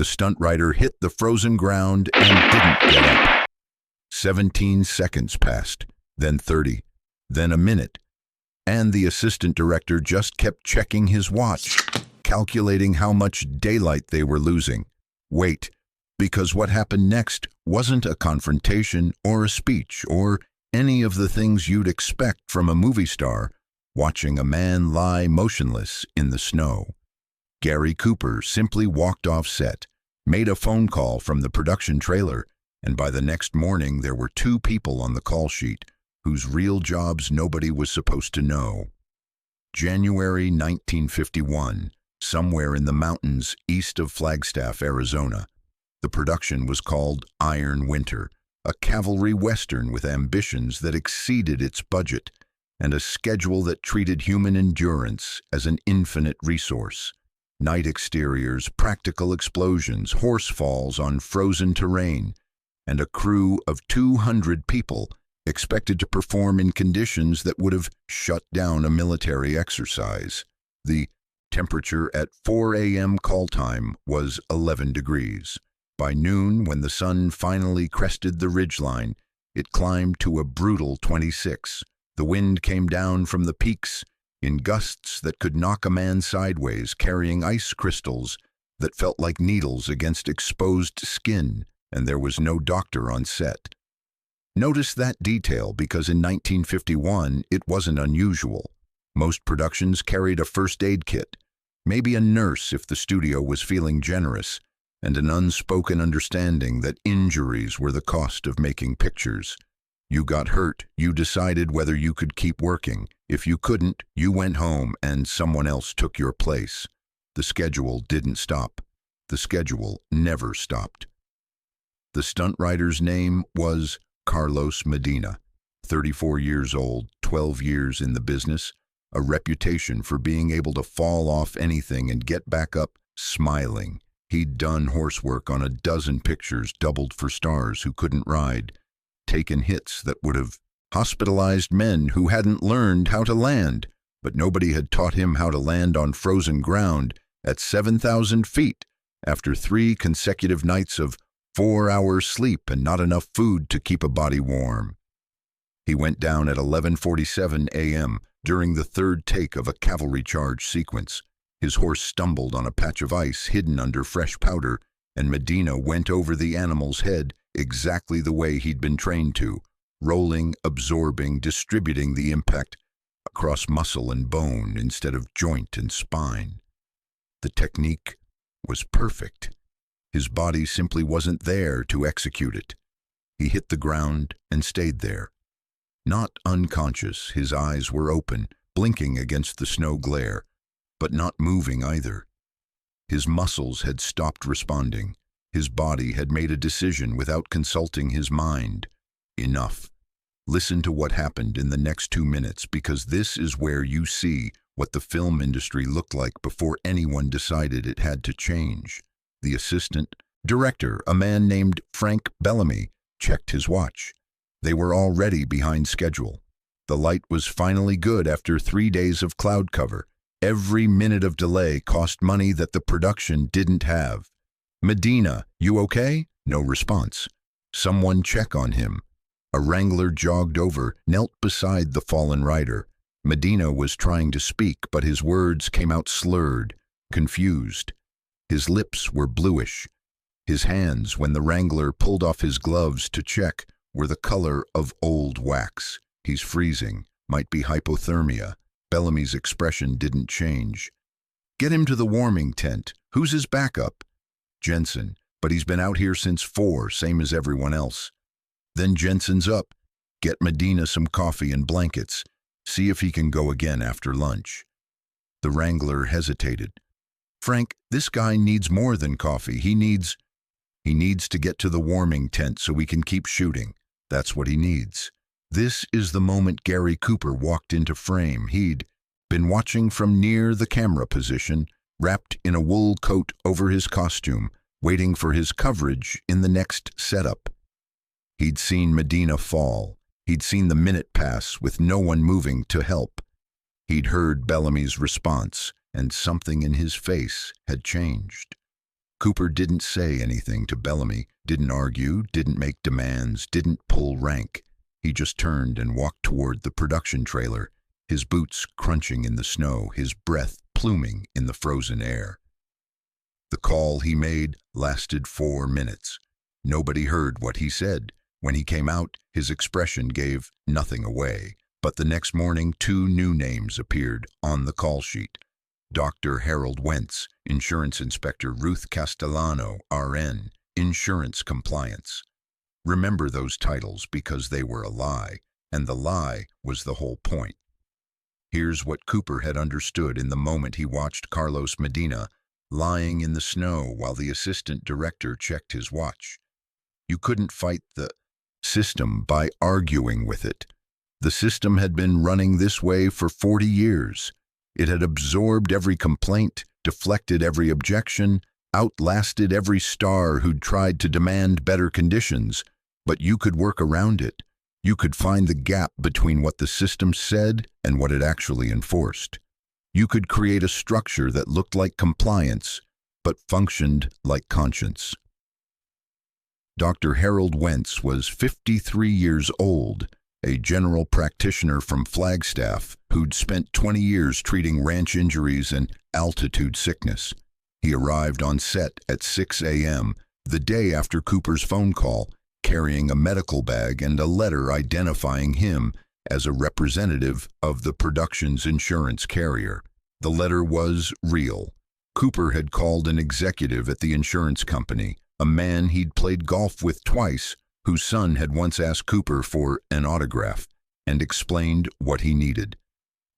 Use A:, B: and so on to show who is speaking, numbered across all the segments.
A: The stunt rider hit the frozen ground and didn't get up. 17 seconds passed, then 30, then a minute, and the assistant director just kept checking his watch, calculating how much daylight they were losing. Wait, because what happened next wasn't a confrontation or a speech or any of the things you'd expect from a movie star watching a man lie motionless in the snow. Gary Cooper simply walked off set, made a phone call from the production trailer, and by the next morning there were 2 people on the call sheet whose real jobs nobody was supposed to know. January 1951, somewhere in the mountains east of Flagstaff, Arizona. The production was called Iron Winter, a cavalry western with ambitions that exceeded its budget and a schedule that treated human endurance as an infinite resource. Night exteriors, practical explosions, horse falls on frozen terrain, and a crew of 200 people expected to perform in conditions that would have shut down a military exercise. The temperature at 4 a.m. call time was 11 degrees. By noon, when the sun finally crested the ridgeline, it climbed to a brutal 26. The wind came down from the peaks in gusts that could knock a man sideways, carrying ice crystals that felt like needles against exposed skin, and there was no doctor on set. Notice that detail because in 1951 it wasn't unusual. Most productions carried a first aid kit, maybe a nurse if the studio was feeling generous, and an unspoken understanding that injuries were the cost of making pictures. You got hurt, you decided whether you could keep working. If you couldn't, you went home and someone else took your place. The schedule didn't stop. The schedule never stopped. The stunt rider's name was Carlos Medina, 34 years old, 12 years in the business, a reputation for being able to fall off anything and get back up smiling. He'd done horsework on a dozen pictures, doubled for stars who couldn't ride, taken hits that would have hospitalized men who hadn't learned how to land, but nobody had taught him how to land on frozen ground at 7,000 feet after 3 consecutive nights of 4 hours sleep and not enough food to keep a body warm. He went down at 11:47 a.m. during the 3rd take of a cavalry charge sequence. His horse stumbled on a patch of ice hidden under fresh powder, and Medina went over the animal's head exactly the way he'd been trained to, rolling, absorbing, distributing the impact across muscle and bone instead of joint and spine. The technique was perfect. His body simply wasn't there to execute it. He hit the ground and stayed there. Not unconscious, his eyes were open, blinking against the snow glare, but not moving either. His muscles had stopped responding. His body had made a decision without consulting his mind. Enough. Listen to what happened in the next 2 minutes, because this is where you see what the film industry looked like before anyone decided it had to change. The assistant director, a man named Frank Bellamy, checked his watch. They were already behind schedule. The light was finally good after 3 days of cloud cover. Every minute of delay cost money that the production didn't have. "Medina, you okay?" No response. "Someone check on him." A wrangler jogged over, knelt beside the fallen rider. Medina was trying to speak, but his words came out slurred, confused. His lips were bluish. His hands, when the wrangler pulled off his gloves to check, were the color of old wax. "He's freezing. Might be hypothermia." Bellamy's expression didn't change. "Get him to the warming tent. Who's his backup?" "Jensen, but he's been out here since 4, same as everyone else." "Then Jensen's up. Get Medina some coffee and blankets. See if he can go again after lunch." The wrangler hesitated. "Frank, this guy needs more than coffee. He needs to get to the warming tent so we can keep shooting. That's what he needs." This is the moment Gary Cooper walked into frame. He'd been watching from near the camera position, wrapped in a wool coat over his costume, waiting for his coverage in the next setup. He'd seen Medina fall. He'd seen the minute pass with no one moving to help. He'd heard Bellamy's response, and something in his face had changed. Cooper didn't say anything to Bellamy, didn't argue, didn't make demands, didn't pull rank. He just turned and walked toward the production trailer, his boots crunching in the snow, his breath pluming in the frozen air. The call he made lasted 4 minutes. Nobody heard what he said. When he came out, his expression gave nothing away. But the next morning, 2 new names appeared on the call sheet. Dr. Harold Wentz, Insurance Inspector Ruth Castellano, RN, Insurance Compliance. Remember those titles because they were a lie, and the lie was the whole point. Here's what Cooper had understood in the moment he watched Carlos Medina lying in the snow while the assistant director checked his watch. You couldn't fight the system by arguing with it. The system had been running this way for 40 years. It had absorbed every complaint, deflected every objection, outlasted every star who'd tried to demand better conditions. But you could work around it. You could find the gap between what the system said and what it actually enforced. You could create a structure that looked like compliance, but functioned like conscience. Dr. Harold Wentz was 53 years old, a general practitioner from Flagstaff who'd spent 20 years treating ranch injuries and altitude sickness. He arrived on set at 6 a.m., the day after Cooper's phone call, carrying a medical bag and a letter identifying him as a representative of the production's insurance carrier. The letter was real. Cooper had called an executive at the insurance company, a man he'd played golf with twice, whose son had once asked Cooper for an autograph, and explained what he needed.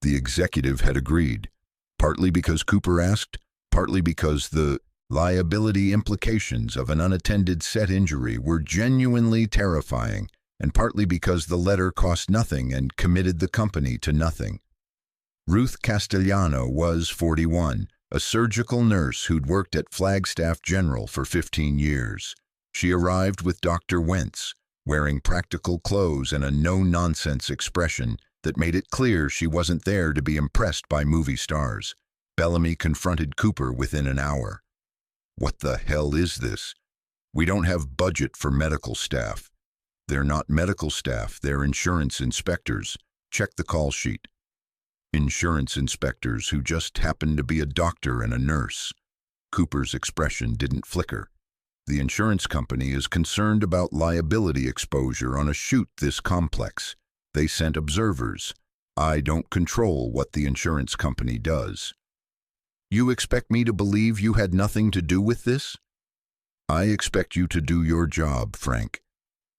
A: The executive had agreed, partly because Cooper asked, partly because the liability implications of an unattended set injury were genuinely terrifying, and partly because the letter cost nothing and committed the company to nothing. Ruth Castellano was 41, a surgical nurse who'd worked at Flagstaff General for 15 years. She arrived with Dr. Wentz, wearing practical clothes and a no-nonsense expression that made it clear she wasn't there to be impressed by movie stars. Bellamy confronted Cooper within an hour. "What the hell is this? We don't have budget for medical staff." "They're not medical staff, they're insurance inspectors. Check the call sheet." Insurance inspectors who just happened to be a doctor and a nurse. Cooper's expression didn't flicker. The insurance company is concerned about liability exposure on a shoot this complex. They sent observers. I don't control what the insurance company does. You expect me to believe you had nothing to do with this? I expect you to do your job, Frank.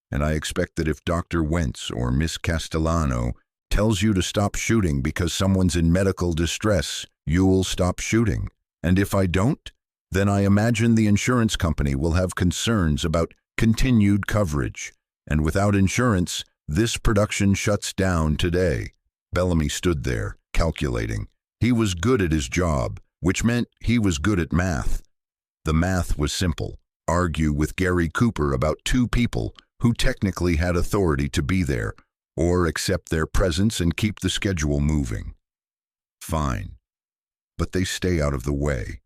A: And I expect that if Dr. Wentz or Miss Castellano tells you to stop shooting because someone's in medical distress, you'll stop shooting. And if I don't, then I imagine the insurance company will have concerns about continued coverage. And without insurance, this production shuts down today. Bellamy stood there, calculating. He was good at his job, which meant he was good at math. The math was simple. Argue with Gary Cooper about 2 people who technically had authority to be there, or accept their presence and keep the schedule moving. Fine. But they stay out of the way.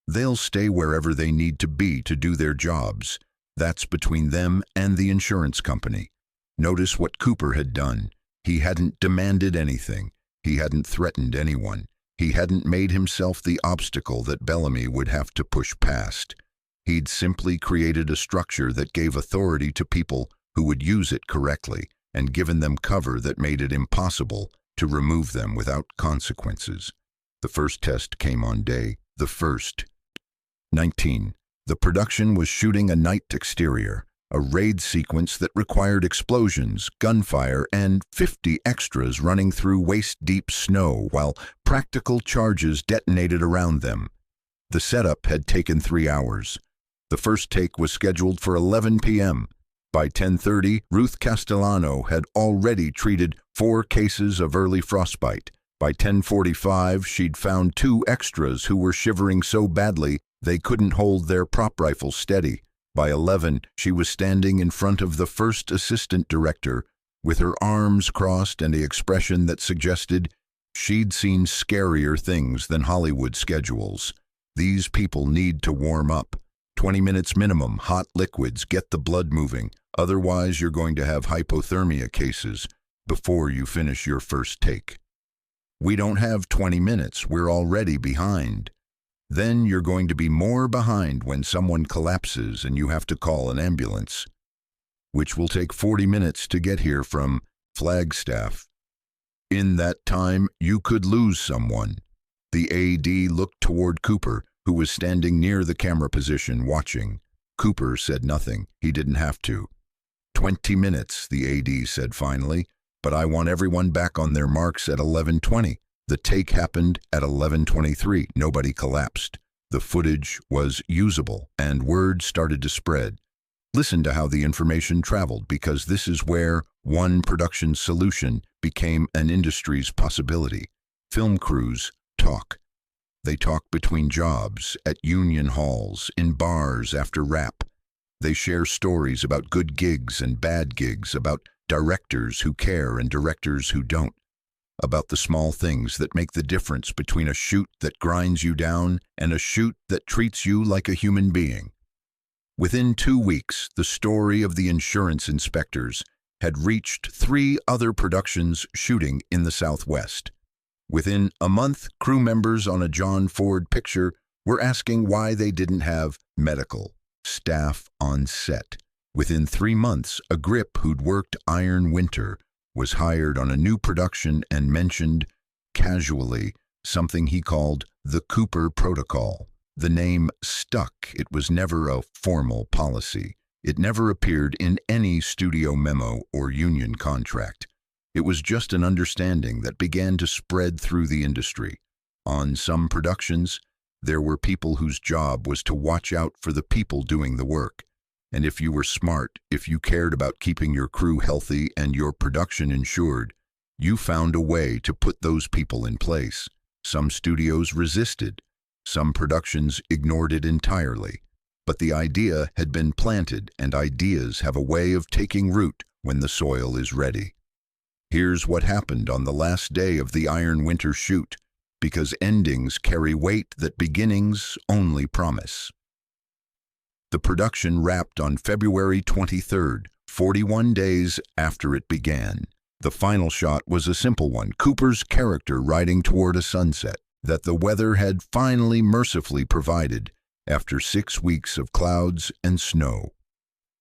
A: They'll stay wherever they need to be to do their jobs. That's between them and the insurance company. Notice what Cooper had done. He hadn't demanded anything. He hadn't threatened anyone. He hadn't made himself the obstacle that Bellamy would have to push past. He'd simply created a structure that gave authority to people who would use it correctly, and given them cover that made it impossible to remove them without consequences. The first test came on day the 1st. 19. The production was shooting a night exterior, a raid sequence that required explosions, gunfire, and 50 extras running through waist-deep snow while practical charges detonated around them. The setup had taken 3 hours. The first take was scheduled for 11 p.m. By 10:30, Ruth Castellano had already treated 4 cases of early frostbite. By 10:45, she'd found 2 extras who were shivering so badly they couldn't hold their prop rifles steady. By 11, she was standing in front of the first assistant director with her arms crossed and an expression that suggested she'd seen scarier things than Hollywood schedules. These people need to warm up. 20 minutes minimum, hot liquids, get the blood moving. Otherwise, you're going to have hypothermia cases before you finish your first take. We don't have 20 minutes, we're already behind. Then you're going to be more behind when someone collapses and you have to call an ambulance, which will take 40 minutes to get here from Flagstaff. In that time, you could lose someone. The AD looked toward Cooper, who was standing near the camera position watching. Cooper said nothing. He didn't have to. 20 minutes, the AD said finally, but I want everyone back on their marks at 11:20. The take happened at 11:23. Nobody collapsed. The footage was usable, and word started to spread. Listen to how the information traveled, because this is where one production solution became an industry's possibility. Film crews talk. They talk between jobs, at union halls, in bars after rap. They share stories about good gigs and bad gigs, about directors who care and directors who don't, about the small things that make the difference between a shoot that grinds you down and a shoot that treats you like a human being. Within 2 weeks, the story of the insurance inspectors had reached 3 other productions shooting in the Southwest. Within a month, crew members on a John Ford picture were asking why they didn't have medical staff on set. Within 3 months, a grip who'd worked Iron Winter was hired on a new production and mentioned, casually, something he called the Cooper Protocol. The name stuck. It was never a formal policy. It never appeared in any studio memo or union contract. It was just an understanding that began to spread through the industry. On some productions, there were people whose job was to watch out for the people doing the work. And if you were smart, if you cared about keeping your crew healthy and your production insured, you found a way to put those people in place. Some studios resisted. Some productions ignored it entirely. But the idea had been planted, and ideas have a way of taking root when the soil is ready. Here's what happened on the last day of the Iron Winter shoot, because endings carry weight that beginnings only promise. The production wrapped on February 23rd, 41 days after it began. The final shot was a simple one, Cooper's character riding toward a sunset that the weather had finally mercifully provided after 6 weeks of clouds and snow.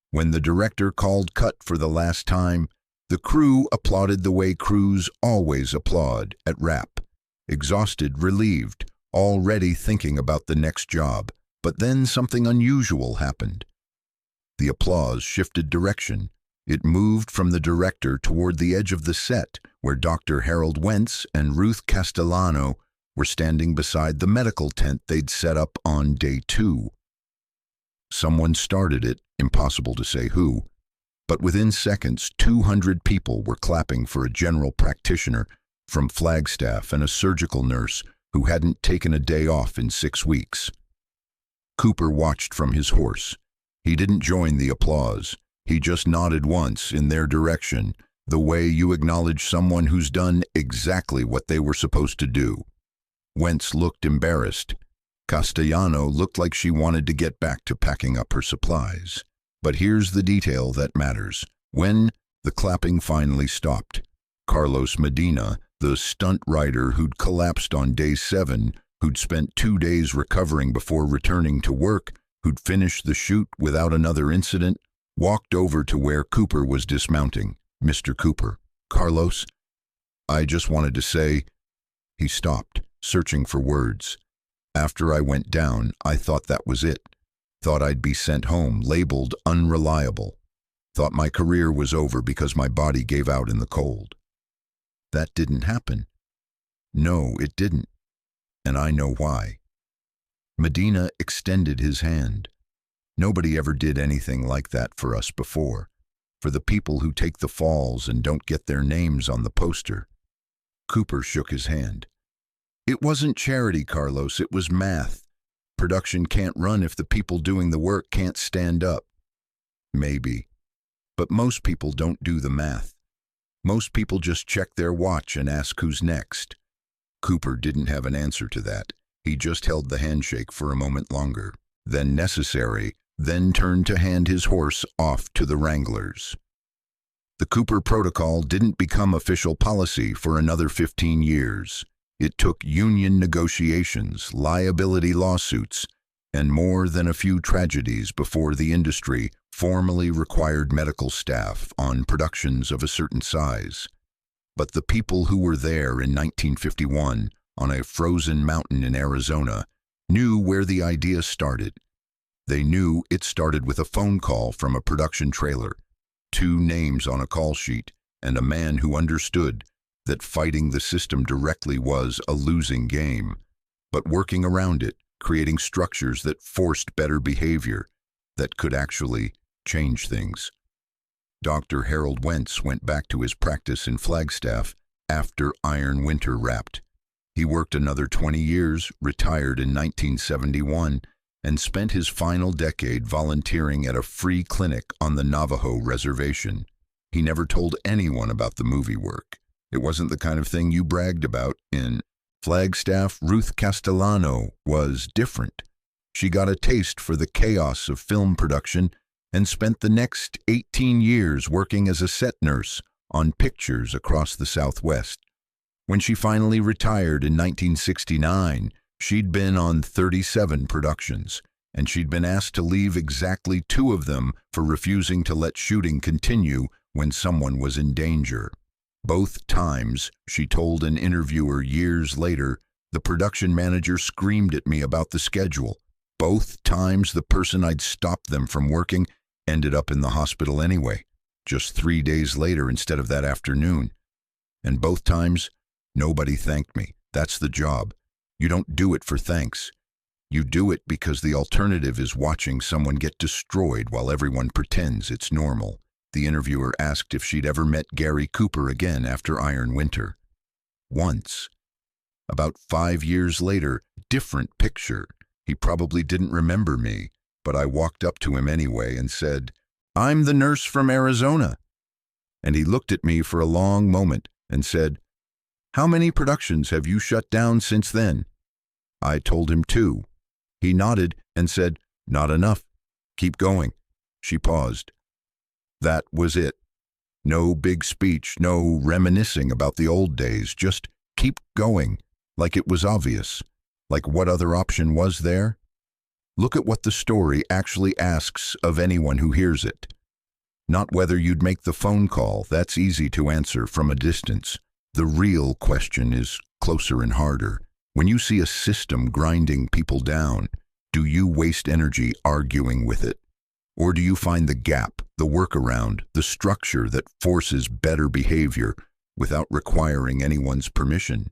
A: When the director called cut for the last time, the crew applauded the way crews always applaud at wrap. Exhausted, relieved, already thinking about the next job. But then something unusual happened. The applause shifted direction. It moved from the director toward the edge of the set, where Dr. Harold Wentz and Ruth Castellano were standing beside the medical tent they'd set up on day 2. Someone started it, impossible to say who, but within seconds 200 people were clapping for a general practitioner from Flagstaff and a surgical nurse who hadn't taken a day off in 6 weeks. Cooper watched from his horse. He didn't join the applause. He just nodded once in their direction, the way you acknowledge someone who's done exactly what they were supposed to do. Wentz looked embarrassed. Castellano looked like she wanted to get back to packing up her supplies. But here's the detail that matters. When the clapping finally stopped, Carlos Medina, the stunt rider who'd collapsed on day 7, who'd spent 2 days recovering before returning to work, who'd finished the shoot without another incident, walked over to where Cooper was dismounting. "Mr. Cooper, Carlos, I just wanted to say..." He stopped, searching for words. "After I went down, I thought that was it. Thought I'd be sent home, labeled unreliable. Thought my career was over because my body gave out in the cold. That didn't happen. No, it didn't. And I know why." Medina extended his hand. "Nobody ever did anything like that for us before. For the people who take the falls and don't get their names on the poster." Cooper shook his hand. "It wasn't charity, Carlos, it was math. Production can't run if the people doing the work can't stand up." "Maybe. But most people don't do the math. Most people just check their watch and ask who's next." Cooper didn't have an answer to that. He just held the handshake for a moment longer. then necessary, then turned to hand his horse off to the wranglers. The Cooper Protocol didn't become official policy for another 15 years. It took union negotiations, liability lawsuits, and more than a few tragedies before the industry formally required medical staff on productions of a certain size. But the people who were there in 1951 on a frozen mountain in Arizona knew where the idea started. They knew it started with a phone call from a production trailer, 2 names on a call sheet, and a man who understood that fighting the system directly was a losing game, but working around it, creating structures that forced better behavior, that could actually change things. Dr. Harold Wentz went back to his practice in Flagstaff after Iron Winter wrapped. He worked another 20 years, retired in 1971, and spent his final decade volunteering at a free clinic on the Navajo reservation. He never told anyone about the movie work. It wasn't the kind of thing you bragged about in Flagstaff. Ruth Castellano was different. She got a taste for the chaos of film production and spent the next 18 years working as a set nurse on pictures across the Southwest. When she finally retired in 1969, she'd been on 37 productions, and she'd been asked to leave exactly 2 of them for refusing to let shooting continue when someone was in danger. Both times, she told an interviewer years later, the production manager screamed at me about the schedule. Both times, the person I'd stopped them from working ended up in the hospital anyway, just 3 days later instead of that afternoon. And both times, nobody thanked me. That's the job. You don't do it for thanks. You do it because the alternative is watching someone get destroyed while everyone pretends it's normal. The interviewer asked if she'd ever met Gary Cooper again after Iron Winter. Once. About 5 years later, different picture. He probably didn't remember me, but I walked up to him anyway and said, "I'm the nurse from Arizona." And he looked at me for a long moment and said, "How many productions have you shut down since then?" I told him 2. He nodded and said, "Not enough. Keep going." She paused. That was it. No big speech, no reminiscing about the old days, just keep going, like it was obvious. Like what other option was there? Look at what the story actually asks of anyone who hears it. Not whether you'd make the phone call, that's easy to answer from a distance. The real question is closer and harder. When you see a system grinding people down, do you waste energy arguing with it? Or do you find the gap, the workaround, the structure that forces better behavior without requiring anyone's permission?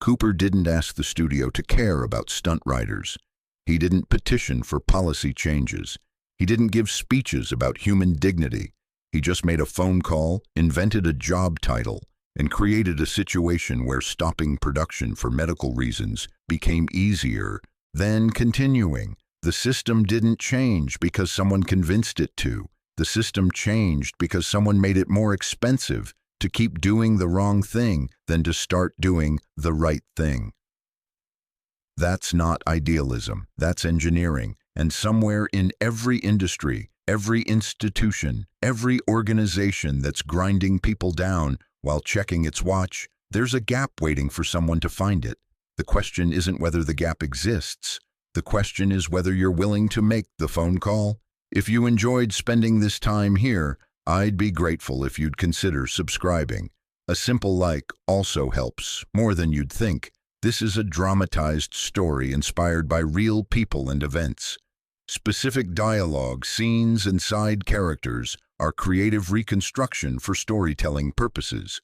A: Cooper didn't ask the studio to care about stunt riders. He didn't petition for policy changes. He didn't give speeches about human dignity. He just made a phone call, invented a job title, and created a situation where stopping production for medical reasons became easier than continuing. The system didn't change because someone convinced it to. The system changed because someone made it more expensive to keep doing the wrong thing than to start doing the right thing. That's not idealism, that's engineering. And somewhere in every industry, every institution, every organization that's grinding people down while checking its watch, there's a gap waiting for someone to find it. The question isn't whether the gap exists. The question is whether you're willing to make the phone call. If you enjoyed spending this time here, I'd be grateful if you'd consider subscribing. A simple like also helps, more than you'd think. This is a dramatized story inspired by real people and events. Specific dialogue, scenes, and side characters are creative reconstruction for storytelling purposes.